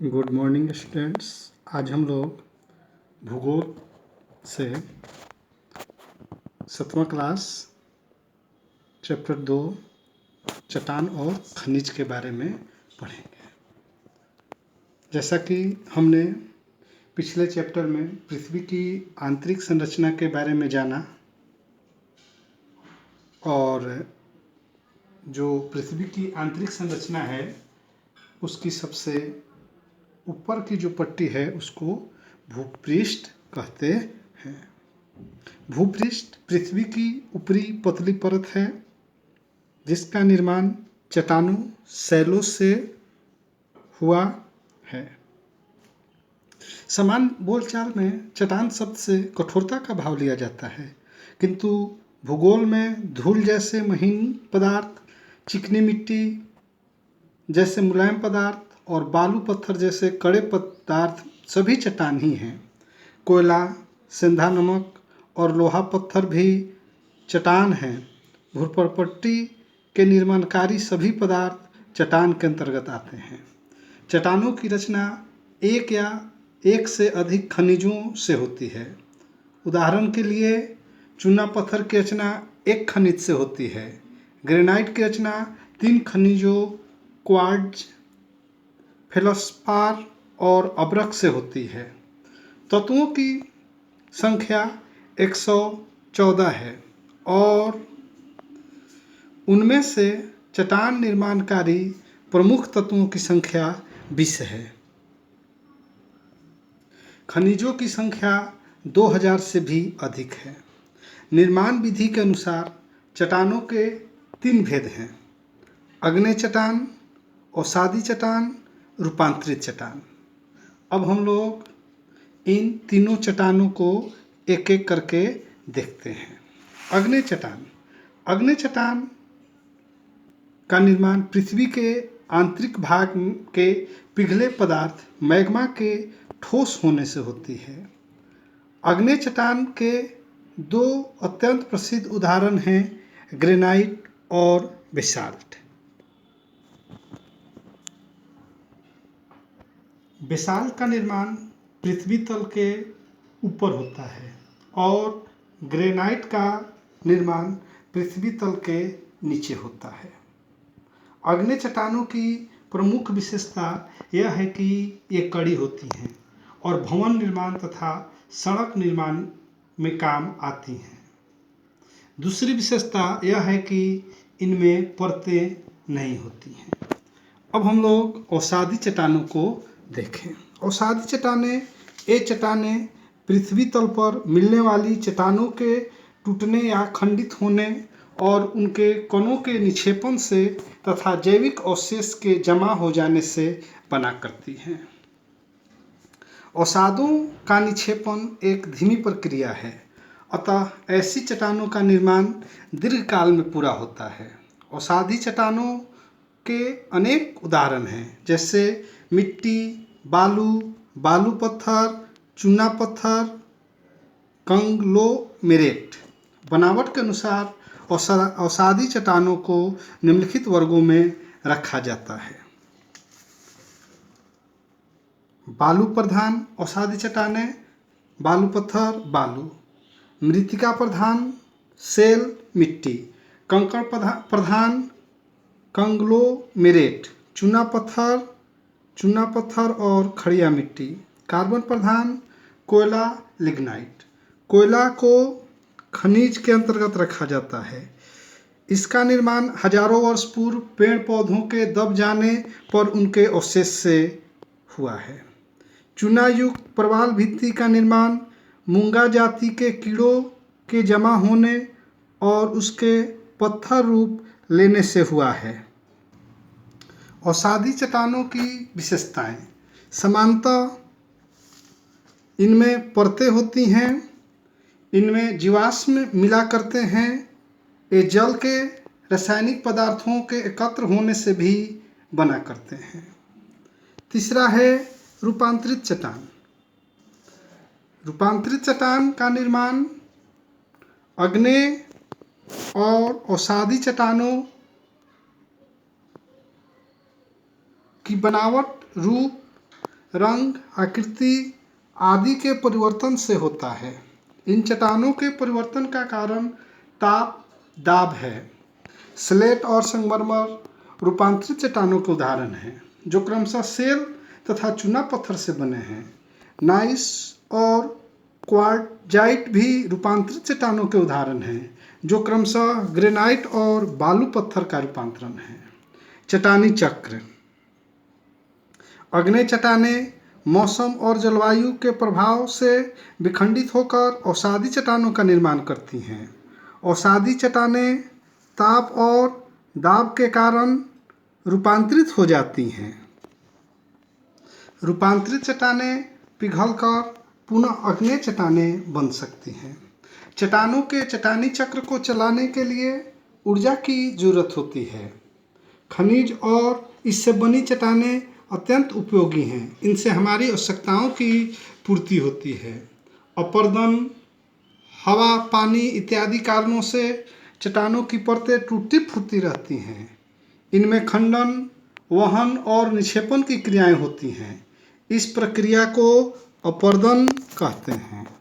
Good morning students. आज हम लोग भूगोल से 7वां क्लास चैप्टर 2 चट्टान और खनिज के बारे में पढ़ेंगे। जैसा कि हमने पिछले चैप्टर में पृथ्वी की आंतरिक संरचना के बारे में जाना और जो पृथ्वी की आंतरिक संरचना है उसकी सबसे ऊपर की जो पट्टी है उसको भूपृष्ठ कहते हैं। भूपृष्ठ पृथ्वी की ऊपरी पतली परत है जिसका निर्माण चट्टानों शैलों से हुआ है। सामान्य बोलचाल में चट्टान शब्द से कठोरता का भाव लिया जाता है, किंतु भूगोल में धूल जैसे महीन पदार्थ, चिकनी मिट्टी जैसे मुलायम पदार्थ और बालू पत्थर जैसे कड़े पदार्थ सभी चट्टान ही हैं। कोयला, सेंधा नमक और लोहा पत्थर भी चट्टान हैं। भूपट्टी के निर्माणकारी सभी पदार्थ चट्टान के अंतर्गत आते हैं। चट्टानों की रचना एक या एक से अधिक खनिजों से होती है। उदाहरण के लिए चूना पत्थर की रचना एक खनिज से होती है। ग्रेनाइट की रचना 3 खनिजों क्वार्ट्ज, फेल्ड्स्पार और अब्रक से होती है। तत्वों की संख्या 114 है और उनमें से चट्टान निर्माणकारी प्रमुख तत्वों की संख्या 20 है। खनिजों की संख्या 2000 से भी अधिक है। निर्माण विधि के अनुसार चट्टानों के 3 भेद हैं: आग्नेय चट्टान, अवसादी चट्टान, रूपांतरित चट्टान। अब हम लोग इन तीनों चट्टानों को एक एक करके देखते हैं। आग्नेय चट्टान। आग्नेय चट्टान का निर्माण पृथ्वी के आंतरिक भाग के पिघले पदार्थ मैग्मा के ठोस होने से होती है। आग्नेय चट्टान के 2 अत्यंत प्रसिद्ध उदाहरण हैं ग्रेनाइट और बेसाल्ट। बेसाल्ट का निर्माण पृथ्वी तल के ऊपर होता है और ग्रेनाइट का निर्माण पृथ्वी तल के नीचे होता है। आग्नेय चट्टानों की प्रमुख विशेषता यह है कि ये कड़ी होती हैं और भवन निर्माण तथा सड़क निर्माण में काम आती हैं। दूसरी विशेषता यह है कि इनमें परतें नहीं होती हैं। अब हम लोग अवसादी चट्टानों को देखें। अवसादी चट्टानें ये चट्टानें पृथ्वी तल पर मिलने वाली चट्टानों के टूटने या खंडित होने और उनके कणों के निक्षेपण से तथा जैविक अवशेष के जमा हो जाने से बना करती हैं। अवसादों का निक्षेपण एक धीमी प्रक्रिया है, अतः ऐसी चट्टानों का निर्माण दीर्घकाल में पूरा होता है। अवसादी चट्टानों के अनेक उदाहरण हैं, जैसे मिट्टी, बालू पत्थर, चूना पत्थर, कंग्लोमेरेट। बनावट के अनुसार अवसादी चट्टानों को निम्नलिखित वर्गों में रखा जाता है। बालू प्रधान अवसादी चट्टानें, बालू पत्थर, बालू। मृत्तिका प्रधान सेल, मिट्टी। कंकड़ प्रधान कंग्लोमेरेट, चूना पत्थर और खड़िया मिट्टी। कार्बन प्रधान कोयला, लिग्नाइट। कोयला को खनिज के अंतर्गत रखा जाता है। इसका निर्माण हजारों वर्ष पूर्व पेड़ पौधों के दब जाने पर उनके अवशेष से हुआ है। चूना युक्त प्रवाल भित्ति का निर्माण मूंगा जाति के कीड़ों के जमा होने और उसके पत्थर रूप लेने से हुआ है। अवसादी चट्टानों की विशेषताएं। सामान्यतः इनमें परतें होती हैं, इनमें जीवाश्म मिला करते हैं, ये जल के रासायनिक पदार्थों के एकत्र होने से भी बना करते हैं। तीसरा है रूपांतरित चट्टान। रूपांतरित चट्टान का निर्माण आग्नेय और अवसादी चट्टानों की बनावट, रूप रंग, आकृति आदि के परिवर्तन से होता है। इन चट्टानों के परिवर्तन का कारण ताप दाब है। स्लेट और संगमरमर रूपांतरित चट्टानों के उदाहरण हैं, जो क्रमशः शेल तथा चूना पत्थर से बने हैं। नाइस और क्वार्टजाइट भी रूपांतरित चट्टानों के उदाहरण हैं, जो क्रमशः ग्रेनाइट और बालू पत्थर का रूपांतरण है। चट्टानी चक्र। आग्नेय चट्टानें मौसम और जलवायु के प्रभाव से विखंडित होकर अवसादी चट्टानों का निर्माण करती हैं। अवसादी चट्टानें ताप और दाब के कारण रूपांतरित हो जाती हैं। रूपांतरित चट्टानें पिघलकर पुनः आग्नेय चट्टानें बन सकती हैं। चट्टानों के चट्टानी चक्र को चलाने के लिए ऊर्जा की जरूरत होती है। खनिज और इससे बनी चट्टानें अत्यंत उपयोगी हैं। इनसे हमारी आवश्यकताओं की पूर्ति होती है। अपरदन, हवा, पानी इत्यादि कारणों से चट्टानों की परतें टूटती फूटती रहती हैं। इनमें खंडन, वहन और निक्षेपण की क्रियाएं होती हैं। इस प्रक्रिया को अपरदन कहते हैं।